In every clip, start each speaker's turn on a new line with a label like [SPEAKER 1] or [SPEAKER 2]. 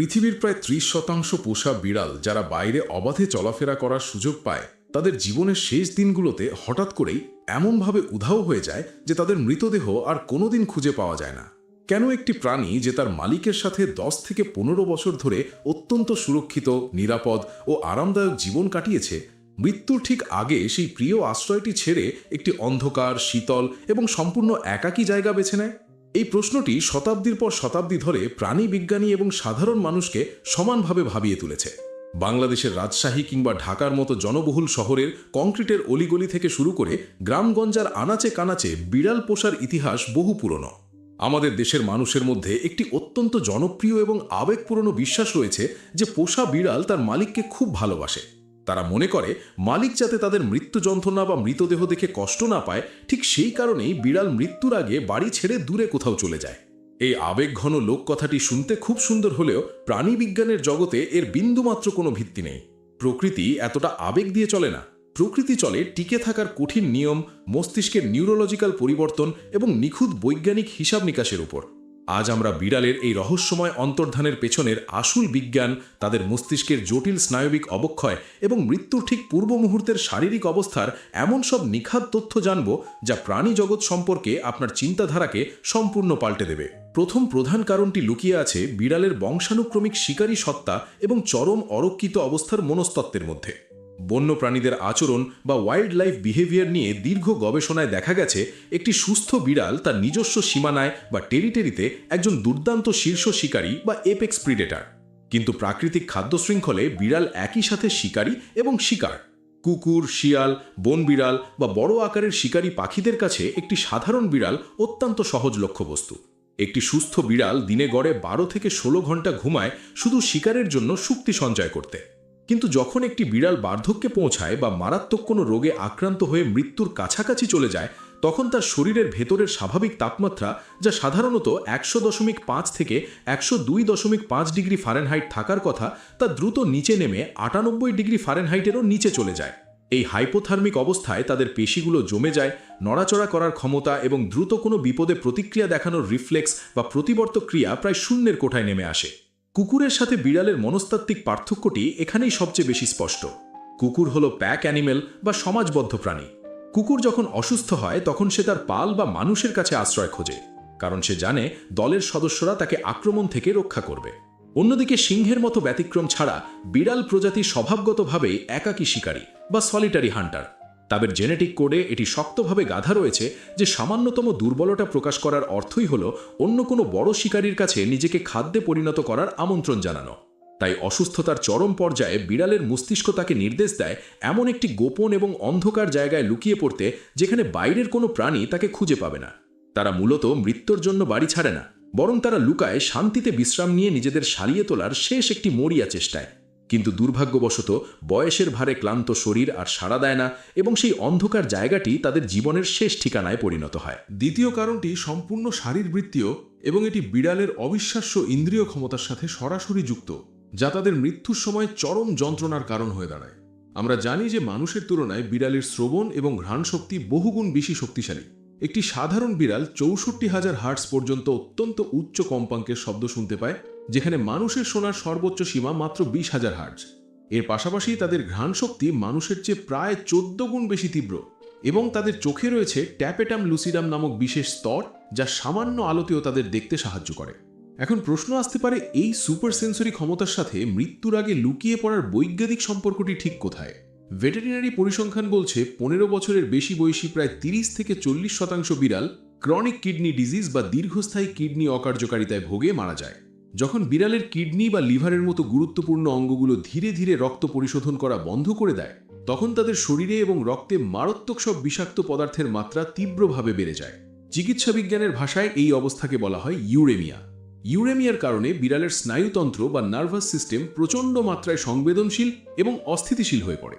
[SPEAKER 1] পৃথিবীর প্রায় ৩০% পোষা বিড়াল যারা বাইরে অবাধে চলাফেরা করার সুযোগ পায় তাদের জীবনের শেষ দিনগুলোতে হঠাৎ করেই এমনভাবে উধাও হয়ে যায় যে তাদের মৃতদেহ আর কোনোদিন খুঁজে পাওয়া যায় না। কেন একটি প্রাণী যে তার মালিকের সাথে ১০ থেকে ১৫ বছর ধরে অত্যন্ত সুরক্ষিত, নিরাপদ ও আরামদায়ক জীবন কাটিয়েছে, মৃত্যুর ঠিক আগে সেই প্রিয় আশ্রয়টি ছেড়ে একটি অন্ধকার, শীতল এবং সম্পূর্ণ একাকী জায়গা বেছে নেয়? এই প্রশ্নটি শতাব্দীর পর শতাব্দী ধরে প্রাণী বিজ্ঞানী এবং সাধারণ মানুষকে সমানভাবে ভাবিয়ে তুলেছে। বাংলাদেশের রাজশাহী কিংবা ঢাকার মতো জনবহুল শহরের কংক্রিটের অলিগলি থেকে শুরু করে গ্রামগঞ্জার আনাচে কানাচে বিড়াল পোষার ইতিহাস বহু পুরনো। আমাদের দেশের মানুষের মধ্যে একটি অত্যন্ত জনপ্রিয় এবং আবেগপূর্ণ বিশ্বাস রয়েছে যে পোষা বিড়াল তার মালিককে খুব ভালোবাসে। তারা মনে করে মালিক যাতে তাদের মৃত্যু যন্ত্রণা বা মৃতদেহ দেখে কষ্ট না পায়, ঠিক সেই কারণেই বিড়াল মৃত্যুর আগে বাড়ি ছেড়ে দূরে কোথাও চলে যায়। এই আবেগঘন লোককথাটি শুনতে খুব সুন্দর হলেও প্রাণী বিজ্ঞানের জগতে এর বিন্দুমাত্র কোনো ভিত্তি নেই। প্রকৃতি এতটা আবেগ দিয়ে চলে না। প্রকৃতি চলে টিকে থাকার কঠিন নিয়ম, মস্তিষ্কের নিউরোলজিক্যাল পরিবর্তন এবং নিখুঁত বৈজ্ঞানিক হিসাব নিকাশের উপর। আজ আমরা বিড়ালের এই রহস্যময় অন্তর্ধানের পেছনের আসল বিজ্ঞান, তাদের মস্তিষ্কের জটিল স্নায়বিক অবক্ষয় এবং মৃত্যুর ঠিক পূর্ব মুহূর্তের শারীরিক অবস্থার এমন সব নিখাদ তথ্য জানব যা প্রাণী জগৎ সম্পর্কে আপনার চিন্তাধারাকে সম্পূর্ণ পাল্টে দেবে। প্রথম প্রধান কারণটি লুকিয়ে আছে বিড়ালের বংশানুক্রমিক শিকারী সত্তা এবং চরম অরক্ষিত অবস্থার মনস্তত্ত্বের মধ্যে। বন্য প্রাণীদের আচরণ বা ওয়াইল্ড লাইফ বিহেভিয়ার নিয়ে দীর্ঘ গবেষণায় দেখা গেছে একটি সুস্থ বিড়াল তার নিজস্ব সীমানায় বা টেরিটরিতে একজন দুর্দান্ত শীর্ষ শিকারী বা এপেক্স প্রিডেটার। কিন্তু প্রাকৃতিক খাদ্য শৃঙ্খলে বিড়াল একই সাথে শিকারী এবং শিকার। কুকুর, শিয়াল, বন বিড়াল বা বড় আকারের শিকারী পাখিদের কাছে একটি সাধারণ বিড়াল অত্যন্ত সহজ লক্ষ্যবস্তু। একটি সুস্থ বিড়াল দিনে গড়ে ১২ থেকে ১৬ ঘন্টা ঘুমায় শুধু শিকারের জন্য শক্তি সঞ্চয় করতে। কিন্তু যখন একটি বিড়াল বার্ধক্যে পৌঁছায় বা মারাত্মক কোনো রোগে আক্রান্ত হয়ে মৃত্যুর কাছাকাছি চলে যায়, তখন তার শরীরের ভেতরের স্বাভাবিক তাপমাত্রা, যা সাধারণত ১০০.৫ থেকে ১০২.৫ ডিগ্রি ফারেনহাইট থাকার কথা, তা দ্রুত নিচে নেমে ৯৮ ডিগ্রি ফারেনহাইটেরও নিচে চলে যায়। এই হাইপোথার্মিক অবস্থায় তাদের পেশিগুলো জমে যায়, নড়াচড়া করার ক্ষমতা এবং দ্রুত কোনো বিপদে প্রতিক্রিয়া দেখানোর রিফ্লেক্স বা প্রতিবর্তক ক্রিয়া প্রায় শূন্যের কোঠায় নেমে আসে। কুকুরের সাথে বিড়ালের মনস্তাত্ত্বিক পার্থক্যটি এখানেই সবচেয়ে বেশি স্পষ্ট। কুকুর হলো প্যাক অ্যানিমেল বা সমাজবদ্ধ প্রাণী। কুকুর যখন অসুস্থ হয় তখন সে তার পাল বা মানুষের কাছে আশ্রয় খোঁজে, কারণ সে জানে দলের সদস্যরা তাকে আক্রমণ থেকে রক্ষা করবে। অন্যদিকে সিংহের মতো ব্যতিক্রম ছাড়া বিড়াল প্রজাতি স্বভাবগতভাবেই একাকী শিকারী বা সলিটারি হান্টার। তাদের জেনেটিক কোডে এটি শক্তভাবে গাঁথা রয়েছে যে সামান্যতম দুর্বলতা প্রকাশ করার অর্থই হল অন্য কোনো বড় শিকারীর কাছে নিজেকে খাদ্যে পরিণত করার আমন্ত্রণ জানানো। তাই অসুস্থতার চরম পর্যায়ে বিড়ালের মস্তিষ্ক তাকে নির্দেশ দেয় এমন একটি গোপন এবং অন্ধকার জায়গায় লুকিয়ে পড়তে যেখানে বাইরের কোনো প্রাণী তাকে খুঁজে পাবে না। তারা মূলত মৃত্যুর জন্য বাড়ি ছাড়ে না, বরং তারা লুকায় শান্তিতে বিশ্রাম নিয়ে নিজেদের সারিয়ে তোলার শেষ একটি মরিয়া চেষ্টায়। কিন্তু দুর্ভাগ্যবশত বয়সের ভারে ক্লান্ত শরীর আর সাড়া দেয় না এবং সেই অন্ধকার জায়গাটি তাদের জীবনের শেষ ঠিকানায় পরিণত হয়।
[SPEAKER 2] দ্বিতীয় কারণটি সম্পূর্ণ শারীরবৃত্তীয় এবং এটি বিড়ালের অবিশ্বাস্য ইন্দ্রিয় ক্ষমতার সাথে সরাসরি যুক্ত, যা তাদের মৃত্যুর সময় চরম যন্ত্রণার কারণ হয়ে দাঁড়ায়। আমরা জানি যে মানুষের তুলনায় বিড়ালের শ্রবণ এবং ঘ্রাণ শক্তি বহুগুণ বেশি শক্তিশালী। একটি সাধারণ বিড়াল ৬৪,০০০ হার্টজ পর্যন্ত অত্যন্ত উচ্চ কম্পাঙ্কের শব্দ শুনতে পায়, যেখানে মানুষের শোনার সর্বোচ্চ সীমা মাত্র ২০,০০০ হার্টজ। এর পাশাপাশি তাদের ঘ্রাণ শক্তি মানুষের চেয়ে প্রায় ১৪ গুণ বেশি তীব্র এবং তাদের চোখে রয়েছে ট্যাপেটাম লুসিডাম নামক বিশেষ স্তর, যা সামান্য আলোতেও তাদের দেখতে সাহায্য করে। এখন প্রশ্ন আসতে পারে, এই সুপার সেন্সরি ক্ষমতার সাথে মৃত্যুর আগে লুকিয়ে পড়ার বৈজ্ঞানিক সম্পর্কটি ঠিক কোথায়? ভেটেরিনারি পরিসংখ্যান বলছে ১৫ বছরের বেশি বয়সী প্রায় ৩০ থেকে ৪০% বিড়াল ক্রনিক কিডনি ডিজিজ বা দীর্ঘস্থায়ী কিডনি অকার্যকারিতায় ভোগে মারা যায়। যখন বিড়ালের কিডনি বা লিভারের মতো গুরুত্বপূর্ণ অঙ্গগুলো ধীরে ধীরে রক্ত পরিশোধন করা বন্ধ করে দেয়, তখন তাদের শরীরে এবং রক্তে মারাত্মক সব বিষাক্ত পদার্থের মাত্রা তীব্রভাবে বেড়ে যায়। চিকিৎসা বিজ্ঞানের ভাষায় এই অবস্থাকে বলা হয় ইউরেমিয়া। ইউরেমিয়ার কারণে বিড়ালের স্নায়ুতন্ত্র বা নার্ভাস সিস্টেম প্রচণ্ড মাত্রায় সংবেদনশীল এবং অস্থিতিশীল হয়ে পড়ে।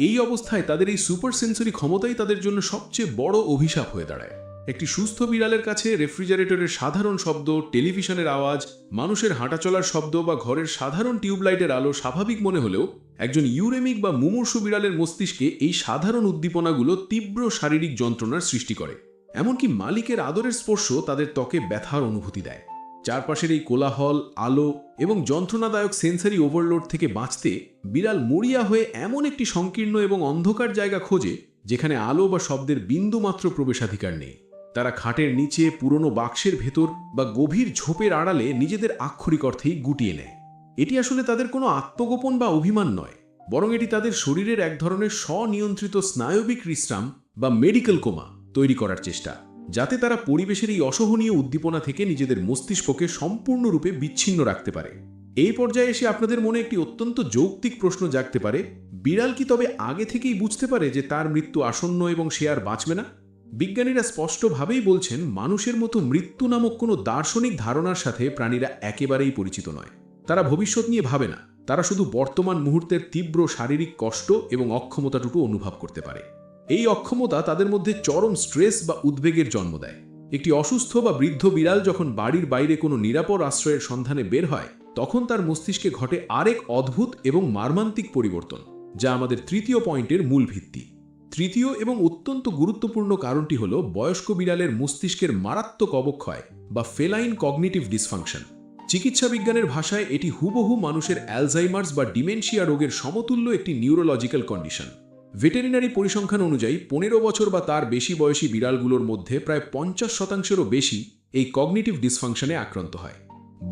[SPEAKER 2] এই অবস্থায় তাদের এই সুপার সেন্সরি ক্ষমতাই তাদের জন্য সবচেয়ে বড় অভিশাপ হয়ে দাঁড়ায়। একটি সুস্থ বিড়ালের কাছে রেফ্রিজারেটরের সাধারণ শব্দ, টেলিভিশনের আওয়াজ, মানুষের হাঁটাচলার শব্দ বা ঘরের সাধারণ টিউবলাইটের আলো স্বাভাবিক মনে হলেও একজন ইউরেমিক বা মুমূর্ষু বিড়ালের মস্তিষ্কে এই সাধারণ উদ্দীপনাগুলো তীব্র শারীরিক যন্ত্রণার সৃষ্টি করে। এমনকি মালিকের আদরের স্পর্শ তাদের ত্বকে ব্যথার অনুভূতি দেয়। চারপাশের এই কোলাহল, আলো এবং যন্ত্রণাদায়ক সেন্সারি ওভারলোড থেকে বাঁচতে বিড়াল মরিয়া হয়ে এমন একটি সংকীর্ণ এবং অন্ধকার জায়গা খোঁজে যেখানে আলো বা শব্দের বিন্দুমাত্র প্রবেশাধিকার নেই। তারা খাটের নিচে, পুরনো বাক্সের ভেতর বা গভীর ঝোপের আড়ালে নিজেদের আক্ষরিক অর্থেই গুটিয়ে নেয়। এটি আসলে তাদের কোনো আত্মগোপন বা অভিমান নয়, বরং এটি তাদের শরীরের এক ধরনের স্বনিয়ন্ত্রিত স্নায়বিক বিশ্রাম বা মেডিকেল কোমা তৈরি করার চেষ্টা, যাতে তারা পরিবেশের এই অসহনীয় উদ্দীপনা থেকে নিজেদের মস্তিষ্ককে সম্পূর্ণরূপে বিচ্ছিন্ন রাখতে পারে। এই পর্যায়ে এসে আপনাদের মনে একটি অত্যন্ত যৌক্তিক প্রশ্ন জাগতে পারে, বিড়াল কি তবে আগে থেকেই বুঝতে পারে যে তার মৃত্যু আসন্ন এবং সে আর বাঁচবে না? বিজ্ঞানীরা স্পষ্টভাবেই বলছেন, মানুষের মতো মৃত্যু নামক কোনো দার্শনিক ধারণার সাথে প্রাণীরা একেবারেই পরিচিত নয়। তারা ভবিষ্যৎ নিয়ে ভাবে না, তারা শুধু বর্তমান মুহূর্তের তীব্র শারীরিক কষ্ট এবং অক্ষমতাটুকু অনুভব করতে পারে। এই অক্ষমতা তাদের মধ্যে চরম স্ট্রেস বা উদ্বেগের জন্ম দেয়। একটি অসুস্থ বা বৃদ্ধ বিড়াল যখন বাড়ির বাইরে কোনো নিরাপদ আশ্রয়ের সন্ধানে বের হয়, তখন তার মস্তিষ্কে ঘটে আরেক অদ্ভুত এবং মার্মান্তিক পরিবর্তন, যা আমাদের তৃতীয় পয়েন্টের মূল ভিত্তি। তৃতীয় এবং অত্যন্ত গুরুত্বপূর্ণ কারণটি হল বয়স্ক বিড়ালের মস্তিষ্কের মারাত্মক অবক্ষয় বা ফেলাইন কগনিটিভ ডিসফাংশন। চিকিৎসা বিজ্ঞানের ভাষায় এটি হুবহু মানুষের অ্যালজাইমার্স বা ডিমেনশিয়া রোগের সমতুল্য একটি নিউরোলজিক্যাল কন্ডিশন। ভেটেরিনারি পরিসংখ্যান অনুযায়ী 15 বছর বা তার বেশি বয়সী বিড়ালগুলোর মধ্যে প্রায় 50%-এরও বেশি এই কগনিটিভ ডিসফাংশনে আক্রান্ত হয়।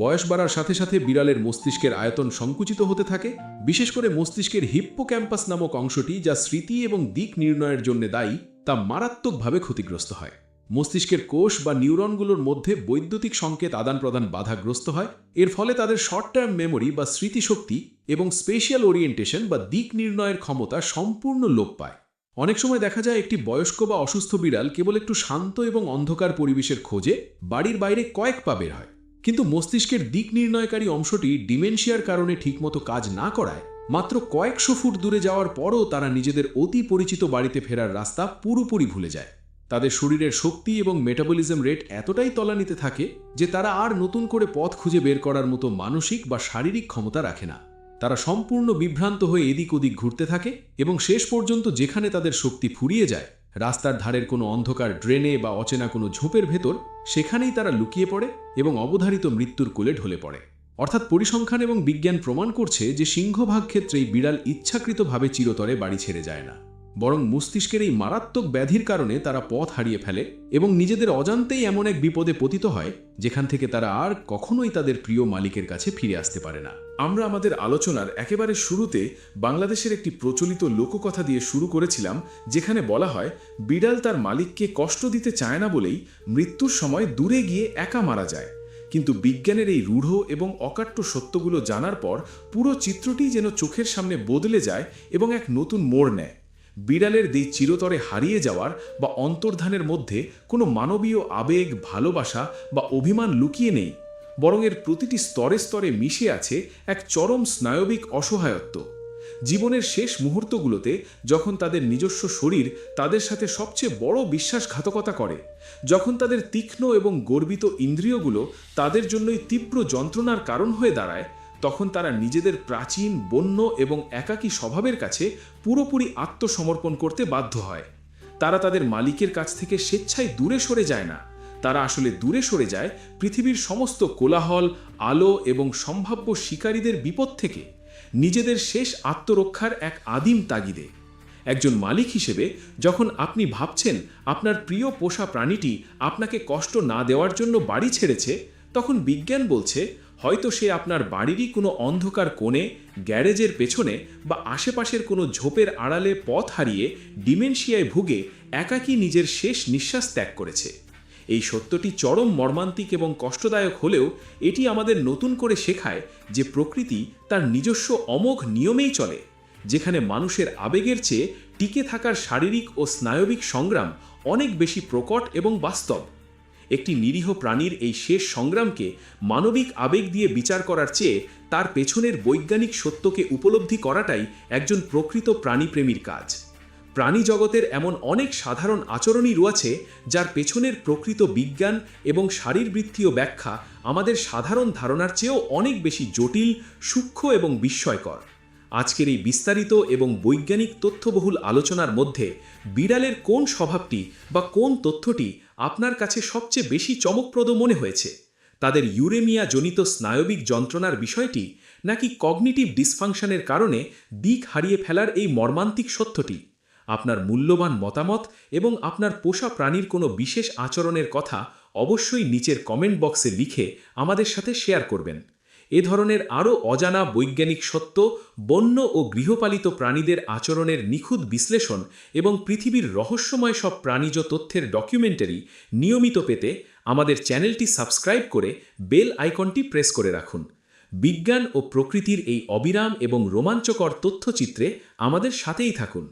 [SPEAKER 2] বয়স বাড়ার সাথে সাথে বিড়ালের মস্তিষ্কের আয়তন সংকুচিত হতে থাকে, বিশেষ করে মস্তিষ্কের হিপ্পোক্যাম্পাস নামক অংশটি, যা স্মৃতি এবং দিক নির্ণয়ের জন্য দায়ী, তা মারাত্মকভাবে ক্ষতিগ্রস্ত হয়। মস্তিষ্কের কোষ বা নিউরনগুলোর মধ্যে বৈদ্যুতিক সংকেত আদান প্রদান বাধাগ্রস্ত হয়। এর ফলে তাদের শর্ট টার্ম মেমোরি বা স্মৃতিশক্তি এবং স্পেশিয়াল ওরিয়েন্টেশন বা দিক নির্ণয়ের ক্ষমতা সম্পূর্ণ লোপ পায়। অনেক সময় দেখা যায় একটি বয়স্ক বা অসুস্থ বিড়াল কেবল একটু শান্ত এবং অন্ধকার পরিবেশের খোঁজে বাড়ির বাইরে কয়েক পা বের হয়, কিন্তু মস্তিষ্কের দিক নির্ণয়কারী অংশটি ডিমেনশিয়ার কারণে ঠিকমতো কাজ না করায় মাত্র কয়েকশো ফুট দূরে যাওয়ার পরও তারা নিজেদের অতি পরিচিত বাড়িতে ফেরার রাস্তা পুরোপুরি ভুলে যায়। তাদের শরীরের শক্তি এবং মেটাবলিজম রেট এতটাই তলানিতে থাকে যে তারা আর নতুন করে পথ খুঁজে বের করার মতো মানসিক বা শারীরিক ক্ষমতা রাখে না। তারা সম্পূর্ণ বিভ্রান্ত হয়ে এদিক ওদিক ঘুরতে থাকে এবং শেষ পর্যন্ত যেখানে তাদের শক্তি ফুরিয়ে যায়, রাস্তার ধারের কোনো অন্ধকার ড্রেনে বা অচেনা কোনো ঝোপের ভেতর, সেখানেই তারা লুকিয়ে পড়ে এবং অবধারিত মৃত্যুর কোলে ঢলে পড়ে। অর্থাৎ পরিসংখ্যান এবং বিজ্ঞান প্রমাণ করছে যে সিংহভাগ ক্ষেত্রেই বিড়াল ইচ্ছাকৃতভাবে চিরতরে বাড়ি ছেড়ে যায় না, বরং মস্তিষ্কের এই মারাত্মক ব্যাধির কারণে তারা পথ হারিয়ে ফেলে এবং নিজেদের অজান্তেই এমন এক বিপদে পতিত হয় যেখান থেকে তারা আর কখনোই তাদের প্রিয় মালিকের কাছে ফিরে আসতে পারে না।
[SPEAKER 1] আমরা আমাদের আলোচনার একেবারে শুরুতে বাংলাদেশের একটি প্রচলিত লোককথা দিয়ে শুরু করেছিলাম, যেখানে বলা হয় বিড়াল তার মালিককে কষ্ট দিতে চায় না বলেই মৃত্যুর সময় দূরে গিয়ে একা মারা যায়। কিন্তু বিজ্ঞানের এই রূঢ় এবং অকাট্য সত্যগুলো জানার পর পুরো চিত্রটি যেন চোখের সামনে বদলে যায় এবং এক নতুন মোড় নেয়। বিড়ালের এই চিরতরে হারিয়ে যাওয়ার বা অন্তর্ধানের মধ্যে কোনো মানবীয় আবেগ, ভালোবাসা বা অভিমান লুকিয়ে নেই, বরং এর প্রতিটি স্তরে স্তরে মিশে আছে এক চরম স্নায়বিক অসহায়ত্ব। জীবনের শেষ মুহূর্তগুলোতে যখন তাদের নিজস্ব শরীর তাদের সাথে সবচেয়ে বড় বিশ্বাসঘাতকতা করে, যখন তাদের তীক্ষ্ণ এবং গর্বিত ইন্দ্রিয়গুলো তাদের জন্যই তীব্র যন্ত্রণার কারণ হয়ে দাঁড়ায়, তখন তারা নিজেদের প্রাচীন, বন্য এবং একাকী স্বভাবের কাছে পুরোপুরি আত্মসমর্পণ করতে বাধ্য হয়। তারা তাদের মালিকের কাছ থেকে স্বেচ্ছায় দূরে সরে যায় না, তারা আসলে দূরে সরে যায় পৃথিবীর সমস্ত কোলাহল, আলো এবং সম্ভাব্য শিকারীদের বিপদ থেকে, নিজেদের শেষ আত্মরক্ষার এক আদিম তাগিদে। একজন মালিক হিসেবে যখন আপনি ভাবছেন আপনার প্রিয় পোষা প্রাণীটি আপনাকে কষ্ট না দেওয়ার জন্য বাড়ি ছেড়েছে, তখন বিজ্ঞান বলছে হয়তো সে আপনার বাড়িরই কোনো অন্ধকার কোণে, গ্যারেজের পেছনে বা আশেপাশের কোনো ঝোপের আড়ালে পথ হারিয়ে ডিমেনশিয়ায় ভুগে একাকী নিজের শেষ নিঃশ্বাস ত্যাগ করেছে। এই সত্যটি চরম মর্মান্তিক এবং কষ্টদায়ক হলেও এটি আমাদের নতুন করে শেখায় যে প্রকৃতি তার নিজস্ব অমোঘ নিয়মেই চলে, যেখানে মানুষের আবেগের চেয়ে টিকে থাকার শারীরিক ও স্নায়বিক সংগ্রাম অনেক বেশি প্রকট এবং বাস্তব। একটি নিরীহ প্রাণীর এই শেষ সংগ্রামকে মানবিক আবেগ দিয়ে বিচার করার চেয়ে তার পেছনের বৈজ্ঞানিক সত্যকে উপলব্ধি করাটাই একজন প্রকৃত প্রাণীপ্রেমীর কাজ। প্রাণী জগতের এমন অনেক সাধারণ আচরণই রয়েছে যার পেছনের প্রকৃত বিজ্ঞান এবং শারীরবৃত্তীয় ব্যাখ্যা আমাদের সাধারণ ধারণার চেয়েও অনেক বেশি জটিল, সূক্ষ্ম এবং বিস্ময়কর। আজকের এই বিস্তারিত এবং বৈজ্ঞানিক তথ্যবহুল আলোচনার মধ্যে বিড়ালের কোন স্বভাবটি বা কোন তথ্যটি আপনার কাছে সবচেয়ে বেশি চমকপ্রদ মনে হয়েছে
[SPEAKER 3] তাদের ইউরেমিয়া জনিত স্নায়বিক যন্ত্রণার বিষয়টি, নাকি কগনিটিভ ডিসফাংশনের কারণে দিক হারিয়ে ফেলার এই মর্মান্তিক সত্যটি? আপনার মূল্যবান মতামত এবং আপনার পোষা প্রাণীর কোনো বিশেষ আচরণের কথা অবশ্যই নিচের কমেন্ট বক্সে লিখে আমাদের সাথে শেয়ার করবেন। এ ধরনের আরও অজানা বৈজ্ঞানিক সত্য, বন্য ও গৃহপালিত প্রাণীদের আচরণের নিখুঁত বিশ্লেষণ এবং পৃথিবীর রহস্যময় সব প্রাণীজ তথ্যের ডকুমেন্টারি নিয়মিত পেতে আমাদের চ্যানেলটি সাবস্ক্রাইব করে বেল আইকনটি প্রেস করে রাখুন। বিজ্ঞান ও প্রকৃতির এই অবিরাম এবং রোমাঞ্চকর তথ্যচিত্রে আমাদের সাথেই থাকুন।